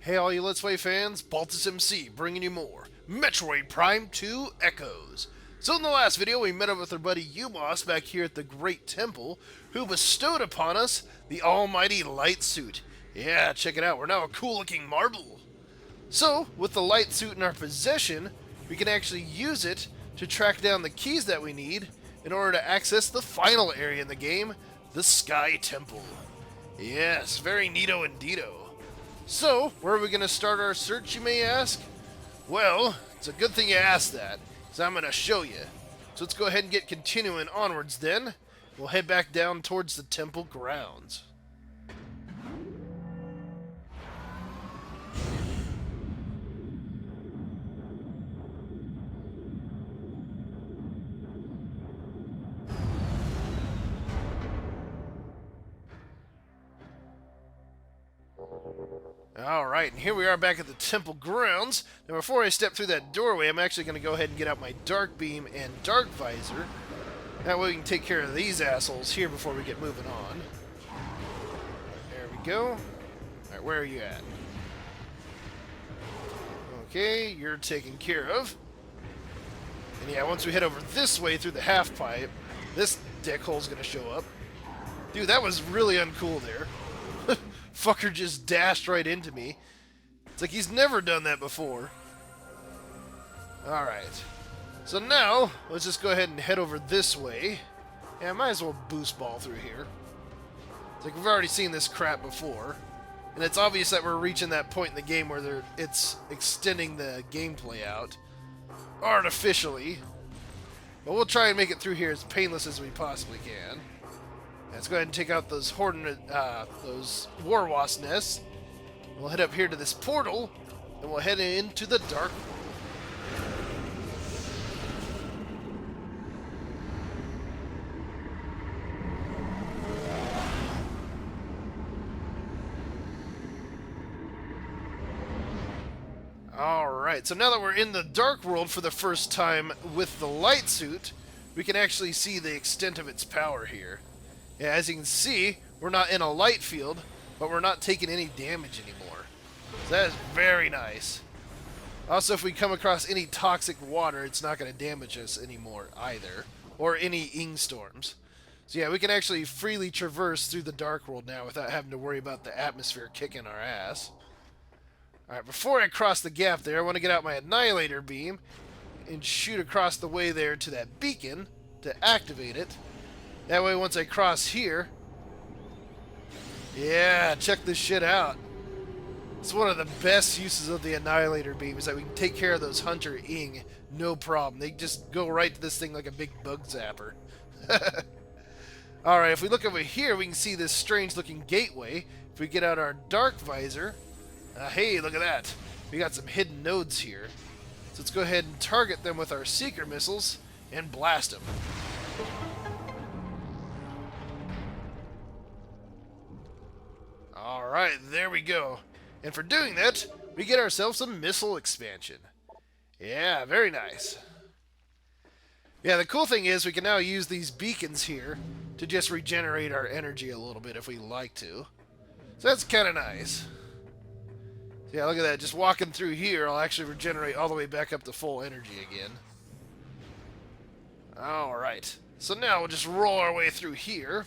Hey all you Let's Play fans, Baltus MC bringing you more Metroid Prime 2 Echoes. So in the last video we met up with our buddy Umos back here at the Great Temple, who bestowed upon us the almighty light suit. Yeah, check it out, we're now a cool looking marble. So, with the light suit in our possession, we can actually use it to track down the keys that we need in order to access the final area in the game, the Sky Temple. Yes, very neato indeedo. So, where are we going to start our search, you may ask? Well, it's a good thing you asked that, because I'm going to show you. So let's go ahead and get continuing onwards then. We'll head back down towards the temple grounds. Alright, and here we are back at the temple grounds. Now before I step through that doorway, I'm actually going to go ahead and get out my dark beam and dark visor. That way we can take care of these assholes here before we get moving on. There we go. Alright, where are you at? Okay, you're taken care of. And yeah, once we head over this way through the half pipe, this dickhole's going to show up. Dude, that was really uncool there. Fucker just dashed right into me. It's like he's never done that before. Alright. So now, let's just go ahead and head over this way. Yeah, I might as well boost ball through here. It's like we've already seen this crap before. And it's obvious that we're reaching that point in the game where it's extending the gameplay out. Artificially. But we'll try and make it through here as painless as we possibly can. Let's go ahead and take out those those war wasp nests. We'll head up here to this portal, and we'll head into the dark world. Alright, so now that we're in the dark world for the first time with the light suit, we can actually see the extent of its power here. Yeah, as you can see, we're not in a light field, but we're not taking any damage anymore. So that is very nice. Also, if we come across any toxic water, it's not going to damage us anymore either. Or any ing storms. So yeah, we can actually freely traverse through the dark world now without having to worry about the atmosphere kicking our ass. Alright, before I cross the gap there, I want to get out my Annihilator beam and shoot across the way there to that beacon to activate it. That way, once I cross here... Yeah, check this shit out. It's one of the best uses of the Annihilator beam, is that we can take care of those Hunter Ing, no problem. They just go right to this thing like a big bug zapper. Alright, if we look over here, we can see this strange-looking gateway. If we get out our Dark Visor... hey, look at that. We got some hidden nodes here. So let's go ahead and target them with our Seeker missiles and blast them. Alright, there we go. And for doing that, we get ourselves a missile expansion. Yeah, very nice. Yeah, the cool thing is we can now use these beacons here to just regenerate our energy a little bit if we like to. So that's kind of nice. Yeah, look at that. Just walking through here, I'll actually regenerate all the way back up to full energy again. Alright. So now we'll just roll our way through here.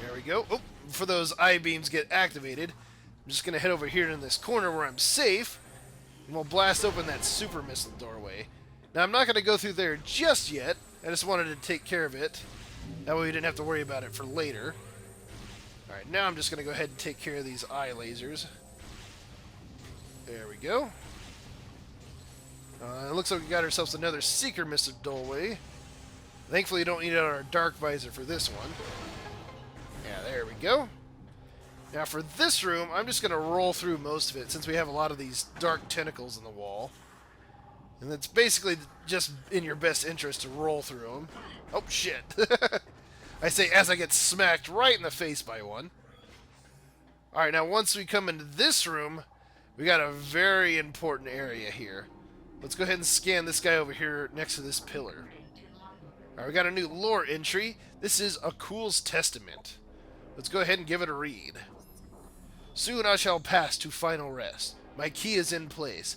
There we go. Oh, before those I-beams get activated, I'm just going to head over here in this corner where I'm safe, and we'll blast open that super missile doorway. Now, I'm not going to go through there just yet. I just wanted to take care of it. That way we didn't have to worry about it for later. Alright, now I'm just going to go ahead and take care of these eye lasers. There we go. It looks like we got ourselves another Seeker missile doorway. Thankfully, you don't need our Dark Visor for this one. Yeah, there we go. Now for this room, I'm just going to roll through most of it since we have a lot of these dark tentacles in the wall. And it's basically just in your best interest to roll through them. Oh, shit. I say as I get smacked right in the face by one. Alright, now once we come into this room, we got a very important area here. Let's go ahead and scan this guy over here next to this pillar. Alright, we got a new lore entry. This is Akul's Testament. Let's go ahead and give it a read. Soon I shall pass to final rest. My key is in place.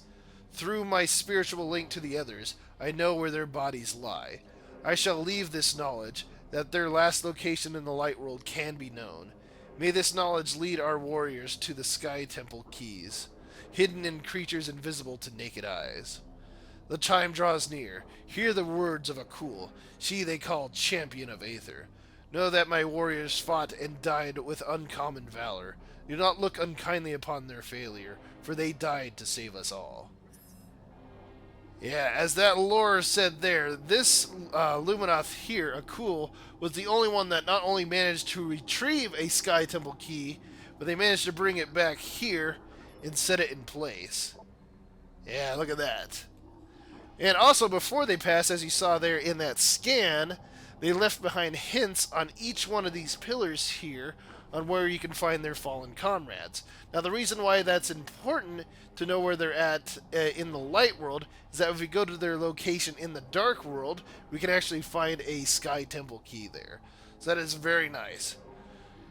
Through my spiritual link to the others, I know where their bodies lie. I shall leave this knowledge, that their last location in the light world can be known. May this knowledge lead our warriors to the Sky Temple keys, hidden in creatures invisible to naked eyes. The time draws near. Hear the words of Akul, she they call champion of Aether. Know that my warriors fought and died with uncommon valor. Do not look unkindly upon their failure, for they died to save us all. Yeah, as that lore said there, this Luminoth here, Akul, was the only one that not only managed to retrieve a Sky Temple key, but they managed to bring it back here and set it in place. Yeah, look at that. And also, before they passed, as you saw there in that scan, they left behind hints on each one of these pillars here on where you can find their fallen comrades. Now, the reason why that's important to know where they're at in the light world is that if we go to their location in the dark world, we can actually find a Sky Temple key there. So that is very nice.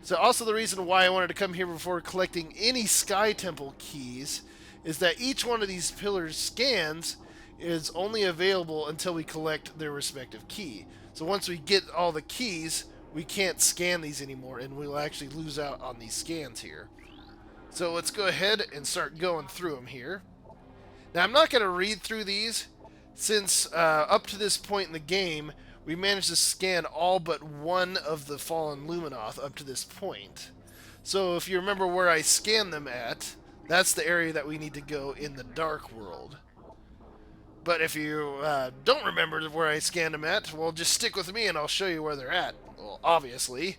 So also the reason why I wanted to come here before collecting any Sky Temple keys is that each one of these pillars scans is only available until we collect their respective key. So once we get all the keys, we can't scan these anymore, and we'll actually lose out on these scans here. So let's go ahead and start going through them here. Now, I'm not going to read through these, since up to this point in the game, we managed to scan all but one of the fallen Luminoth up to this point. So if you remember where I scanned them at, that's the area that we need to go in the dark world. But if you don't remember where I scanned them at, well, just stick with me and I'll show you where they're at. Well, obviously,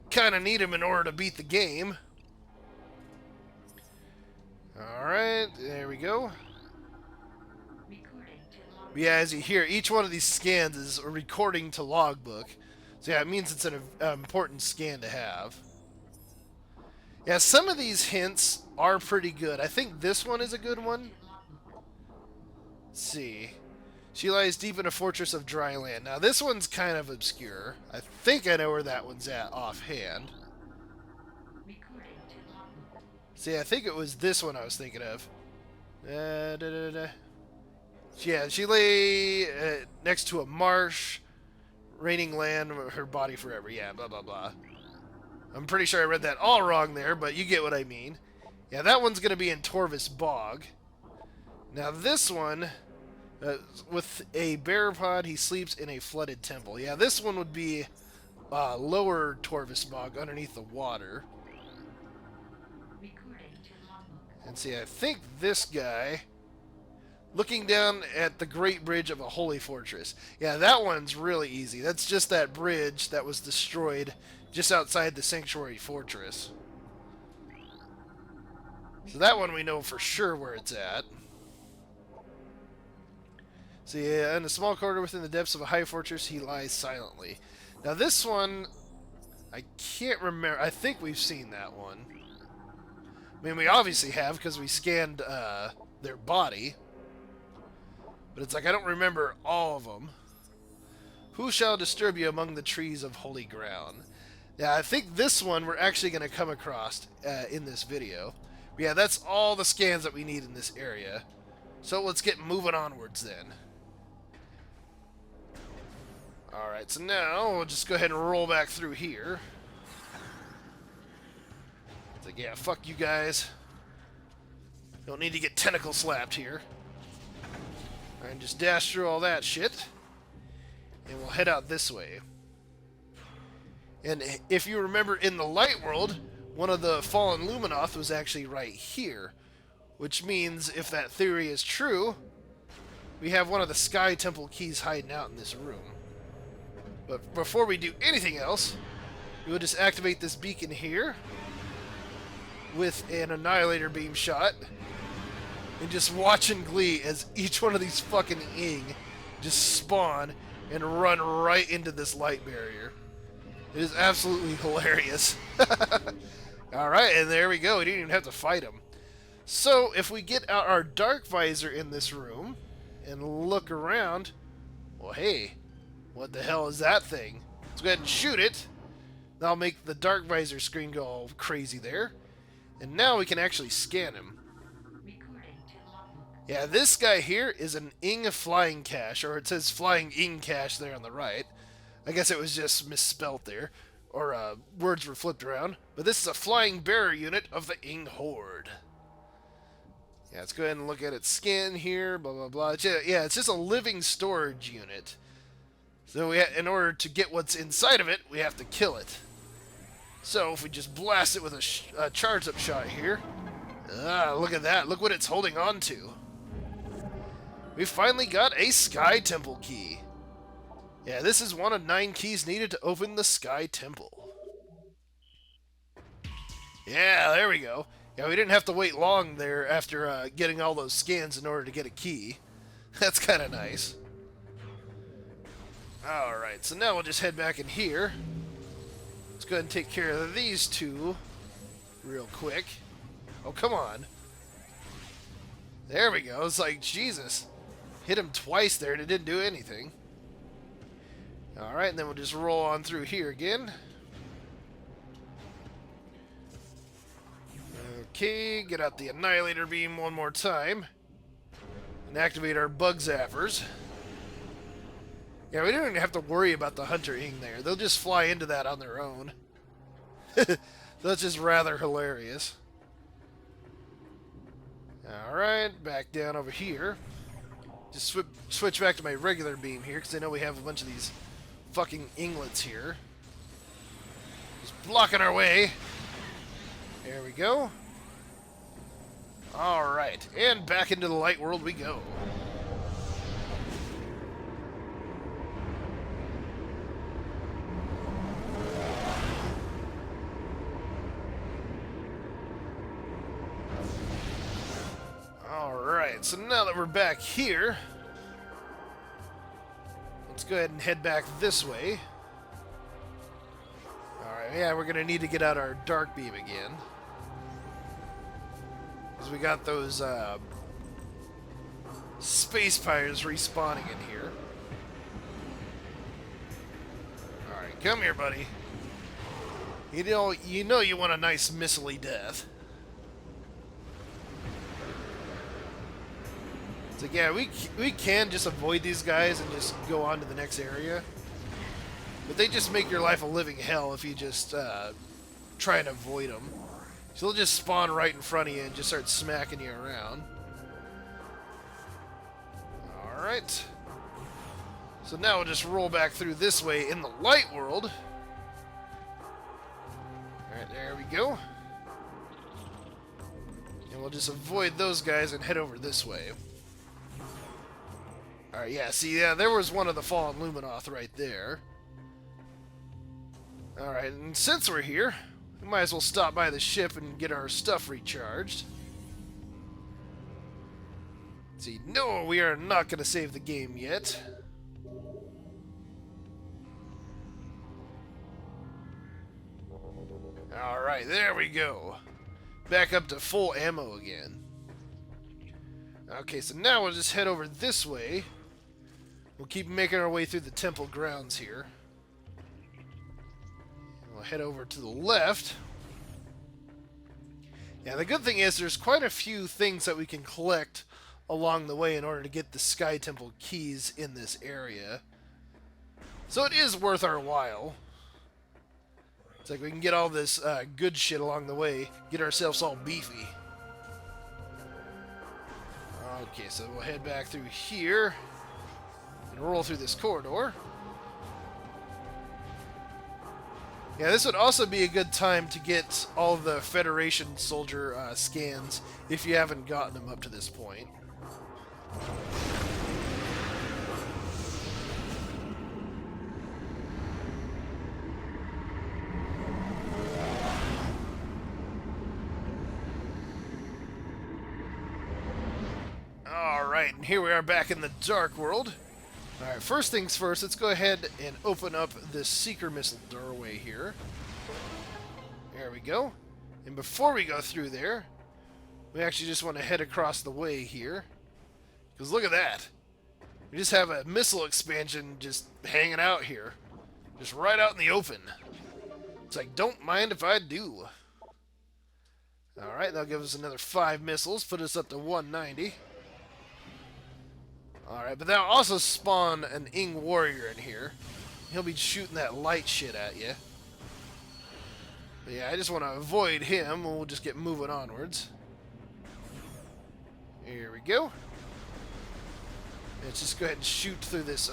kind of need them in order to beat the game. Alright, there we go. But yeah, as you hear, each one of these scans is a recording to logbook. So yeah, it means it's an important scan to have. Yeah, some of these hints are pretty good. I think this one is a good one. Let's see. She lies deep in a fortress of dry land. Now, this one's kind of obscure. I think I know where that one's at offhand. See, I think it was this one I was thinking of. Yeah, she lay next to a marsh, raining land, her body forever. Yeah, blah, blah, blah. I'm pretty sure I read that all wrong there, but you get what I mean. Yeah, that one's going to be in Torvis Bog. Now, this one... with a bear pod, he sleeps in a flooded temple. Yeah, this one would be lower Torvis Bog, underneath the water. And see, I think this guy, looking down at the Great Bridge of a Holy Fortress. Yeah, that one's really easy. That's just that bridge that was destroyed just outside the Sanctuary Fortress. So that one we know for sure where it's at. So yeah, in a small corridor within the depths of a high fortress, he lies silently. Now this one, I can't remember. I think we've seen that one. I mean, we obviously have, because we scanned their body. But it's like, I don't remember all of them. Who shall disturb you among the trees of holy ground? Yeah, I think this one we're actually going to come across in this video. But yeah, that's all the scans that we need in this area. So let's get moving onwards then. Alright, so now we'll just go ahead and roll back through here. It's like, yeah, fuck you guys. Don't need to get tentacle slapped here. And just dash through all that shit. And we'll head out this way. And if you remember in the light world, one of the fallen Luminoth was actually right here. Which means, if that theory is true, we have one of the Sky Temple keys hiding out in this room. But before we do anything else, we will just activate this beacon here with an Annihilator beam shot. And just watch in glee as each one of these fucking Ing just spawn and run right into this light barrier. It is absolutely hilarious. Alright, and there we go. We didn't even have to fight him. So, if we get out our Dark Visor in this room and look around, well, hey, what the hell is that thing? Let's go ahead and shoot it. That'll make the Dark Visor screen go all crazy there. And now we can actually scan him. Yeah, this guy here is an Ing flying cache, or it says flying Ing cache there on the right. I guess it was just misspelt there, or words were flipped around. But this is a flying bearer unit of the Ing Horde. Yeah, let's go ahead and look at its skin here, blah, blah, blah. Yeah, it's just a living storage unit. So in order to get what's inside of it, we have to kill it. So if we just blast it with a charge-up shot here. Look at that. Look what it's holding on to. We finally got a Sky Temple key. Yeah, this is one of 9 keys needed to open the Sky Temple. Yeah, there we go. Yeah, we didn't have to wait long there after getting all those scans in order to get a key. That's kind of nice. Alright, so now we'll just head back in here. Let's go ahead and take care of these two real quick. Oh, come on. There we go. It's like, Jesus. Hit him twice there and it didn't do anything. Alright, and then we'll just roll on through here again. Okay, get out the Annihilator Beam one more time. And activate our Bug Zappers. Yeah, we don't even have to worry about the Hunter Ing there. They'll just fly into that on their own. That's just rather hilarious. Alright, back down over here. Just switch back to my regular beam here, because I know we have a bunch of these fucking inglets here. Just blocking our way. There we go. Alright, and back into the light world we go. Alright, so now that we're back here, let's go ahead and head back this way. Alright, yeah, we're going to need to get out our dark beam again. Because we got those space pirates respawning in here. Alright, come here, buddy. You know you want a nice missile-y death. It's like, yeah, we can just avoid these guys and just go on to the next area. But they just make your life a living hell if you just try and avoid them. So they'll just spawn right in front of you and just start smacking you around. Alright. So now we'll just roll back through this way in the light world. Alright, there we go. And we'll just avoid those guys and head over this way. Alright, yeah, see, yeah, there was one of the fallen Luminoth right there. Alright, and since we're here, we might as well stop by the ship and get our stuff recharged. See, no, we are not going to save the game yet. Alright, there we go. Back up to full ammo again. Okay, so now we'll just head over this way. We'll keep making our way through the temple grounds here. We'll head over to the left. Yeah, the good thing is there's quite a few things that we can collect along the way in order to get the Sky Temple keys in this area. So it is worth our while. It's like we can get all this good shit along the way, get ourselves all beefy. Okay, so we'll head back through here and roll through this corridor. Yeah, this would also be a good time to get all the Federation soldier scans if you haven't gotten them up to this point. Alright, and here we are back in the Dark World. Alright, first things first, let's go ahead and open up this Seeker Missile doorway here. There we go. And before we go through there, we actually just want to head across the way here. Because look at that. We just have a missile expansion just hanging out here. Just right out in the open. It's like, don't mind if I do. Alright, Alright, that'll give us another 5 missiles, put us up to 190. Alright, but that'll also spawn an Ing warrior in here. He'll be shooting that light shit at you. But yeah, I just want to avoid him, and we'll just get moving onwards. Here we go. Let's just go ahead and shoot through this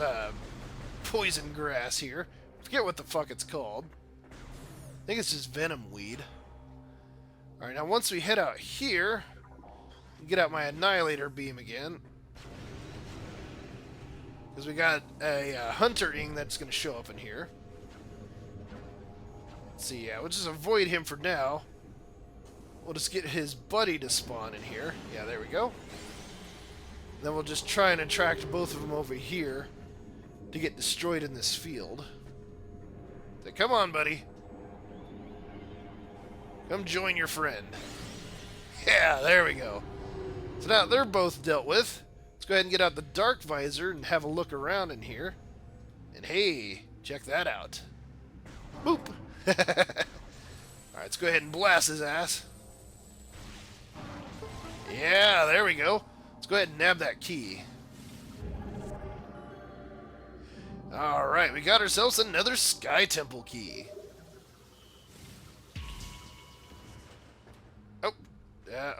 poison grass here. Forget what the fuck it's called. I think it's just venom weed. Alright, now once we head out here, get out my Annihilator beam again. Because we got a Hunter Ing that's going to show up in here. Let's see, yeah, we'll just avoid him for now. We'll just get his buddy to spawn in here. Yeah, there we go. Then we'll just try and attract both of them over here to get destroyed in this field. So, come on, buddy. Come join your friend. Yeah, there we go. So now they're both dealt with. Let's go ahead and get out the Dark Visor and have a look around in here. And hey, check that out. Boop. Alright, let's go ahead and blast his ass. Yeah, there we go. Let's go ahead and nab that key. Alright, we got ourselves another Sky Temple key. Oh,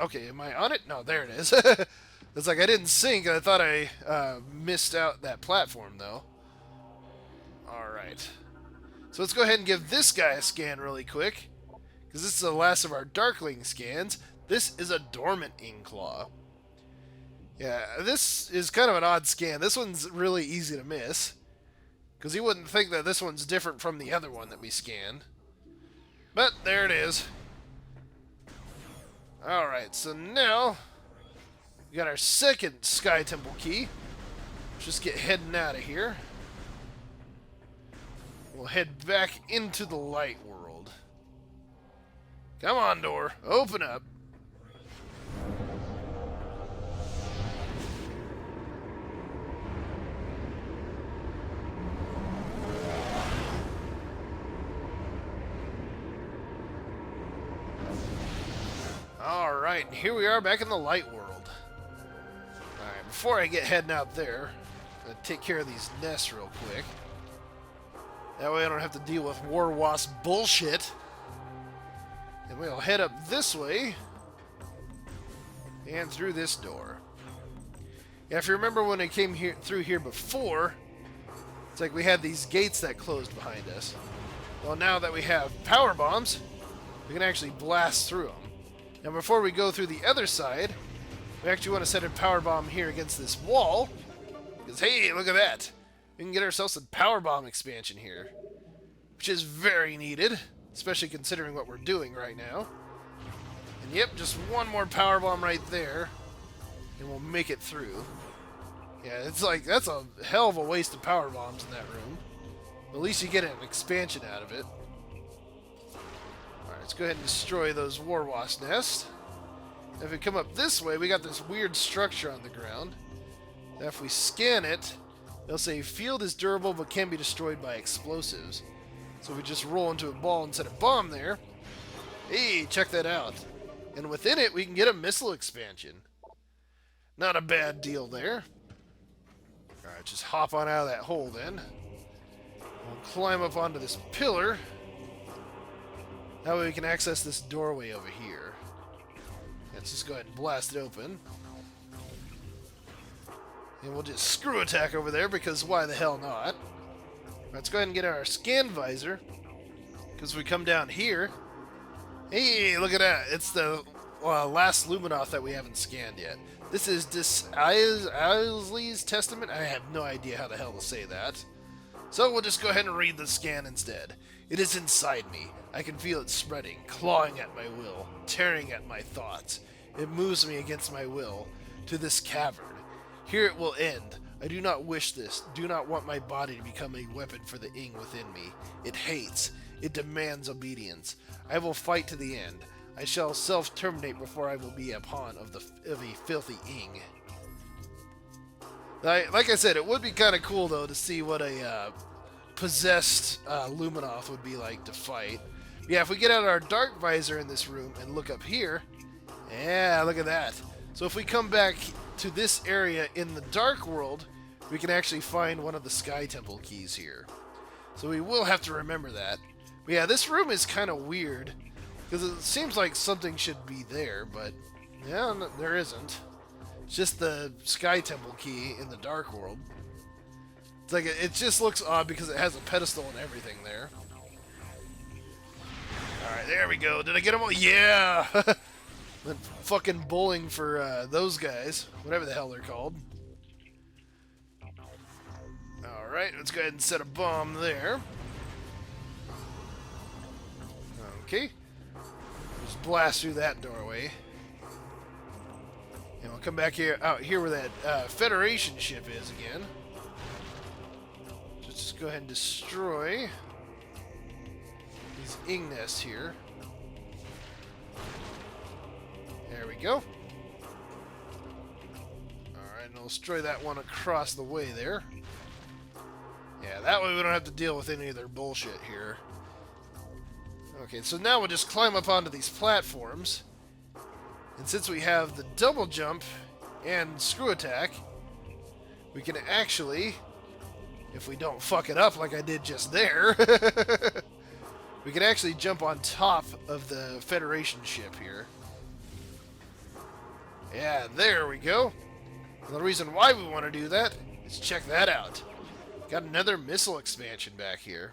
okay, am I on it? No, there it is. It's like I didn't sync, I thought I missed out that platform, though. Alright. So let's go ahead and give this guy a scan really quick, because this is the last of our Darkling scans. This is a Dormant Ing Claw. Yeah, this is kind of an odd scan. This one's really easy to miss, because you wouldn't think that this one's different from the other one that we scanned. But there it is. Alright, so now we got our second Sky Temple key. Let's just get heading out of here. We'll head back into the light world. Come on, door. Open up. Alright, here we are back in the light world. Alright, before I get heading out there, I'm going to take care of these nests real quick. That way I don't have to deal with War Wasp bullshit. And we'll head up this way. And through this door. Yeah, if you remember when I came here through here before, it's like we had these gates that closed behind us. Well, now that we have power bombs, we can actually blast through them. Now, before we go through the other side, we actually want to set a power bomb here against this wall. Because, hey, look at that. We can get ourselves a power bomb expansion here. Which is very needed, especially considering what we're doing right now. And yep, just one more power bomb right there, and we'll make it through. Yeah, it's like, that's a hell of a waste of power bombs in that room. But at least you get an expansion out of it. Alright, let's go ahead and destroy those War Wasp nests. If we come up this way, we got this weird structure on the ground. Now if we scan it, they'll say field is durable but can be destroyed by explosives. So we just roll into a ball and set a bomb there. Hey, check that out. And within it, we can get a missile expansion. Not a bad deal there. Alright, just hop on out of that hole then. We'll climb up onto this pillar. That way we can access this doorway over here. Let's just go ahead and blast it open. And we'll just screw attack over there, because why the hell not? Let's go ahead and get our scan visor. Because we come down here. Hey, look at that. It's the last Luminoth that we haven't scanned yet. This is Isley's Testament. I have no idea how the hell to say that. So we'll just go ahead and read the scan instead. It is inside me. I can feel it spreading, clawing at my will, tearing at my thoughts. It moves me against my will to this cavern. Here it will end. I do not wish this, do not want my body to become a weapon for the Ing within me. It hates, it demands obedience. I will fight to the end. I shall self-terminate before I will be a pawn of a filthy Ing. Like I said, it would be kind of cool though to see what a possessed Luminoth would be like to fight. Yeah, if we get out our Dark Visor in this room and look up here, Yeah, look at that. So if we come back to this area in the Dark World, we can actually find one of the Sky Temple keys here. So we will have to remember that. But yeah, this room is kind of weird, because it seems like something should be there, but yeah, no, there isn't. It's just the Sky Temple key in the Dark World. It's like, it just looks odd because it has a pedestal and everything there. Alright, there we go. Did I get them all? Yeah! Went fucking bowling for those guys. Whatever the hell they're called. Alright, let's go ahead and set a bomb there. Okay. Just blast through that doorway. And we'll come back here, out here where that Federation ship is again. Just go ahead and destroy these ing nests here. There we go. Alright, and we'll destroy that one across the way there. Yeah, that way we don't have to deal with any of their bullshit here. Okay, so now we'll just climb up onto these platforms. And since we have the double jump and screw attack, we can actually, if we don't fuck it up like I did just there, we can actually jump on top of the Federation ship here. Yeah, there we go. And the reason why we want to do that is check that out. Got another missile expansion back here.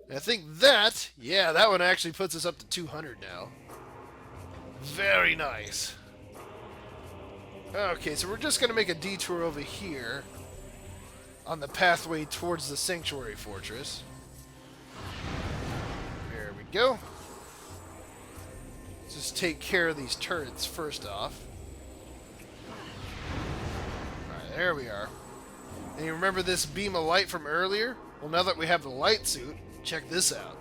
And I think that, yeah, that one actually puts us up to 200 now. Very nice. Okay, so we're just going to make a detour over here on the pathway towards the Sanctuary Fortress. There we go. Let's just take care of these turrets first off. Alright, there we are. And you remember this beam of light from earlier? Well, now that we have the light suit, check this out.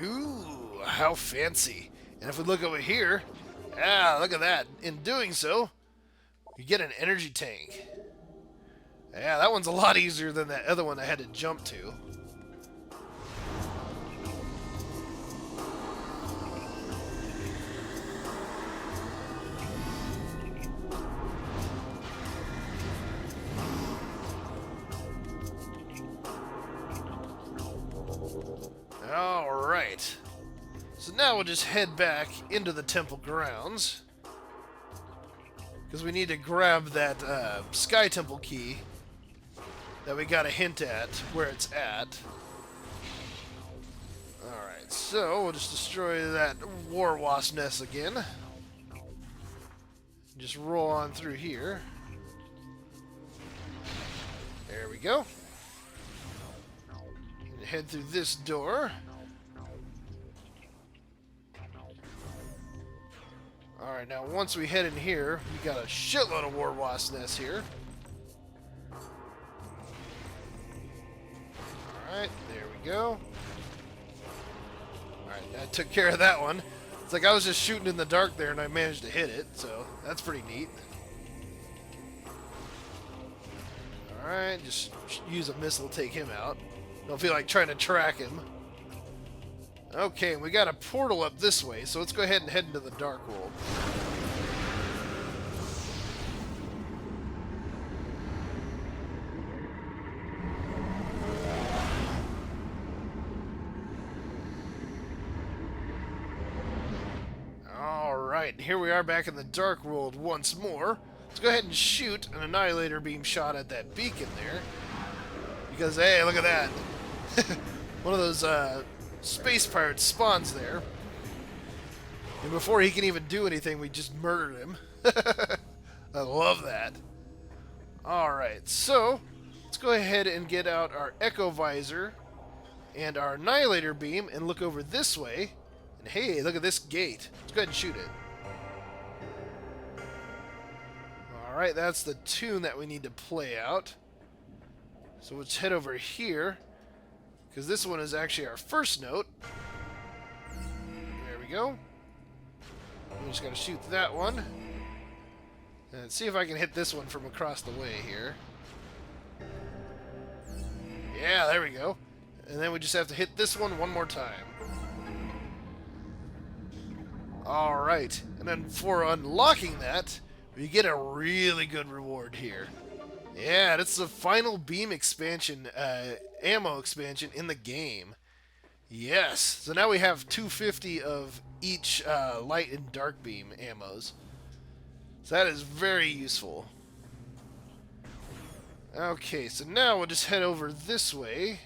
Ooh, how fancy. And if we look over here, look at that. In doing so, you get an energy tank. Yeah, that one's a lot easier than that other one I had to jump to. Alright. So now we'll just head back into the temple grounds. Because we need to grab that Sky Temple key that we got a hint at where it's at. Alright, so we'll just destroy that War Wasp nest again. Just roll on through here. There we go. And head through this door. Alright, now once we head in here, we got a shitload of War Wasp nests here. Alright, there we go. Alright, that took care of that one. It's like I was just shooting in the dark there and I managed to hit it, so that's pretty neat. Alright, just use a missile to take him out. Don't feel like trying to track him. Okay, we got a portal up this way, so let's go ahead and head into the Dark World. Alright, here we are back in the Dark World once more. Let's go ahead and shoot an Annihilator beam shot at that beacon there. Because, hey, look at that. One of those space pirates spawns there. And before he can even do anything, we just murdered him. I love that. Alright, so let's go ahead and get out our Echo Visor and our Annihilator beam and look over this way. And hey, look at this gate. Let's go ahead and shoot it. Alright, that's the tune that we need to play out. So let's head over here, because this one is actually our first note. There we go. We just gotta shoot that one. And see if I can hit this one from across the way here. Yeah, there we go. And then we just have to hit this one more time. Alright. And then for unlocking that, we get a really good reward here. Yeah, that's the final beam expansion, ammo expansion in the game. Yes. So now we have 250 of each light and dark beam ammos. So that is very useful. Okay, so now we'll just head over this way.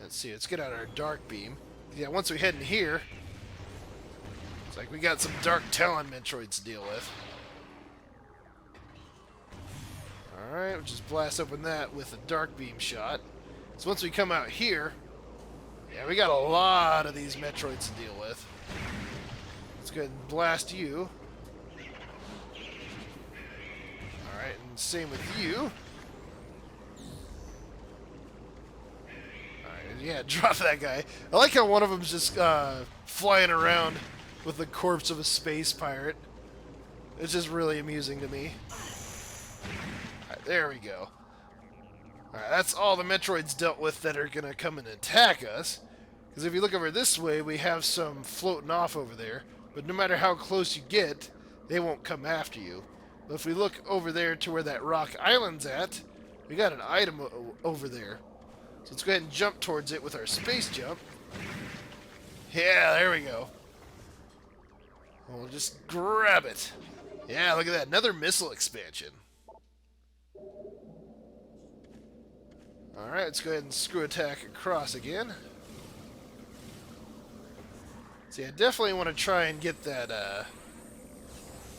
Let's see, let's get out our dark beam. Yeah, once we head in here, it's like we got some Dark Talon Metroids to deal with. Alright, we'll just blast open that with a dark beam shot. So once we come out here, yeah, we got a lot of these Metroids to deal with. Let's go ahead and blast you. Alright, and same with you. Alright, yeah, drop that guy. I like how one of them's just flying around with the corpse of a space pirate. It's just really amusing to me. Alright, there we go. Alright, that's all the Metroids dealt with that are going to come and attack us. Because if you look over this way, we have some floating off over there. But no matter how close you get, they won't come after you. But if we look over there to where that rock island's at, we got an item over there. So let's go ahead and jump towards it with our space jump. Yeah, there we go. We'll just grab it. Yeah, look at that. Another missile expansion. Alright, let's go ahead and screw attack across again. See, I definitely want to try and get that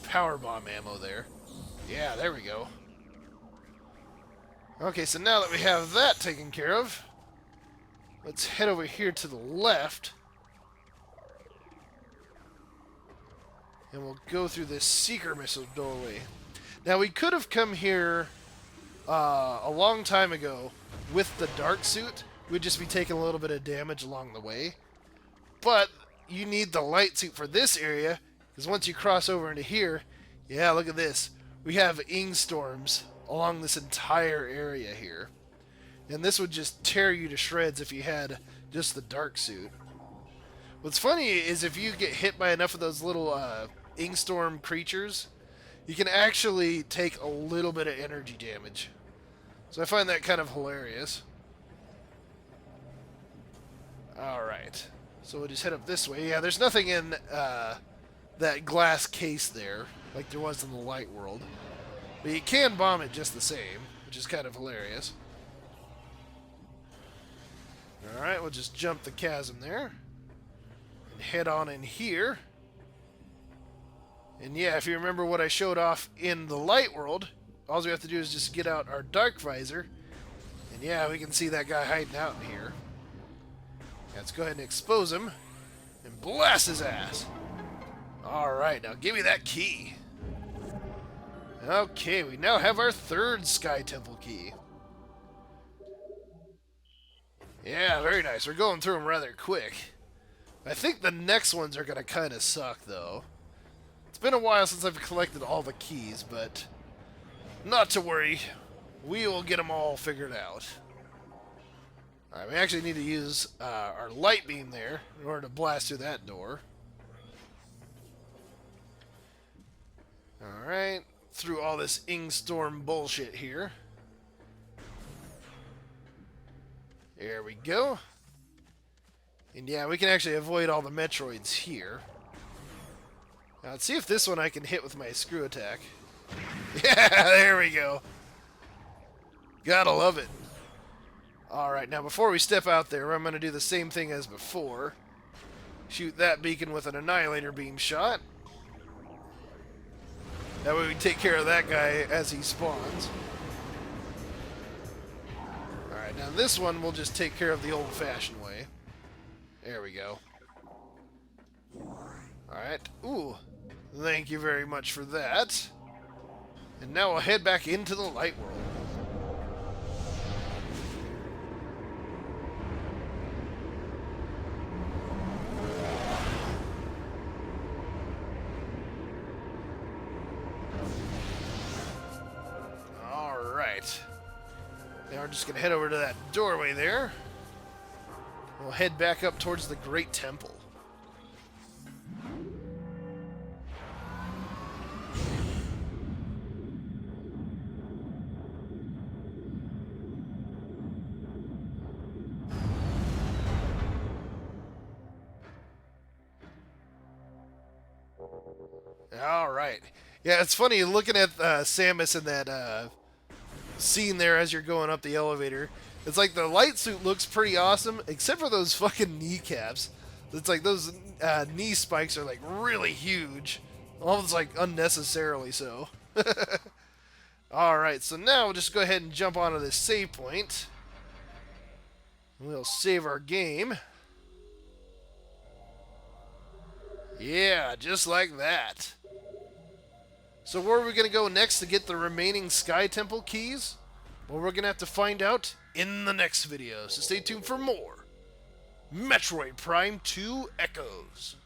power bomb ammo there. Yeah, there we go. Okay, so now that we have that taken care of, let's head over here to the left. And we'll go through this seeker missile doorway. Now, we could have come here a long time ago with the dark suit. We'd just be taking a little bit of damage along the way. But you need the light suit for this area, because once you cross over into here, yeah, look at this. We have ing storms along this entire area here. And this would just tear you to shreds if you had just the dark suit. What's funny is if you get hit by enough of those little ing storm creatures, you can actually take a little bit of energy damage. So I find that kind of hilarious. Alright. So we'll just head up this way. Yeah, there's nothing in that glass case there, like there was in the light world. But you can bomb it just the same, which is kind of hilarious. Alright, we'll just jump the chasm there. And head on in here. And yeah, if you remember what I showed off in the light world, all we have to do is just get out our dark visor. And yeah, we can see that guy hiding out in here. Let's go ahead and expose him and blast his ass. Alright, now give me that key. Okay, we now have our third Sky Temple key. Yeah, very nice. We're going through them rather quick. I think the next ones are going to kind of suck, though. It's been a while since I've collected all the keys, but not to worry. We will get them all figured out. Alright, we actually need to use our light beam there in order to blast through that door. Alright, through all this ing storm bullshit here. There we go. And yeah, we can actually avoid all the Metroids here. Now, let's see if this one I can hit with my screw attack. Yeah, there we go. Gotta love it. Alright, now before we step out there, I'm going to do the same thing as before. Shoot that beacon with an Annihilator beam shot. That way we take care of that guy as he spawns. Alright, now this one we'll just take care of the old-fashioned way. There we go. Alright, ooh. Thank you very much for that. And now we'll head back into the light world. Now we're just going to head over to that doorway there. We'll head back up towards the Great Temple. All right. Yeah, it's funny looking at Samus in that scene there as you're going up the elevator. It's like the light suit looks pretty awesome, except for those fucking kneecaps. It's like those knee spikes are like really huge, almost like unnecessarily so. All right, so now we'll just go ahead and jump onto this save point. We'll save our game. Yeah, just like that. So where are we going to go next to get the remaining Sky Temple keys? Well, we're going to have to find out in the next video, so stay tuned for more Metroid Prime 2 Echoes.